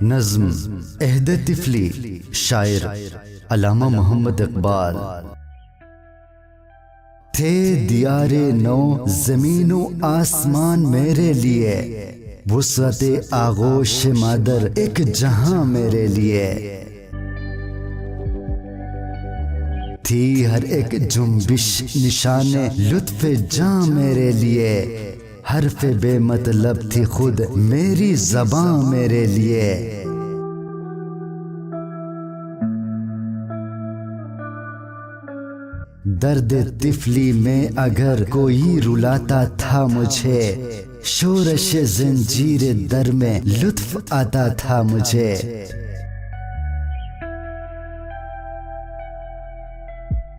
नज़्म अहद तिफली, शायर अल्लामा मोहम्मद इकबाल। थे दियारे नौ ज़मीनो आसमान मेरे लिए, वुसअते आगोश मादर एक जहां मेरे लिए। थी हर एक जुम्बिश निशाने लुत्फ़े जां मेरे लिए, हर्फ़ बेमतलब थी खुद मेरी ज़बां मेरे लिए। दर्द तिफली में अगर कोई रुलाता था मुझे, शोरश ज़ंजीर दर में लुत्फ़ आता था मुझे।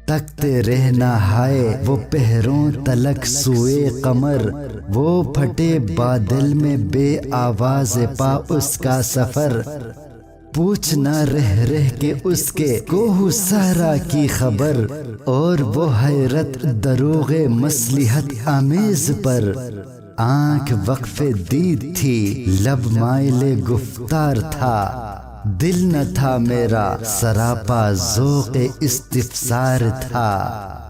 तकते रहना हाय वो पहरों तलक सुए कमर, वो फटे बादल में बे आवाज़ पा उसका सफर। पूछना रह रह के उसके कोह सहरा की खबर, और वो हैरत दरोगे मसलिहत आमेज पर। आंख वक्फे दीद थी लब माइले गुफ्तार था, दिल न था मेरा सरापा ज़ोक़े इस्तिफ़सार था।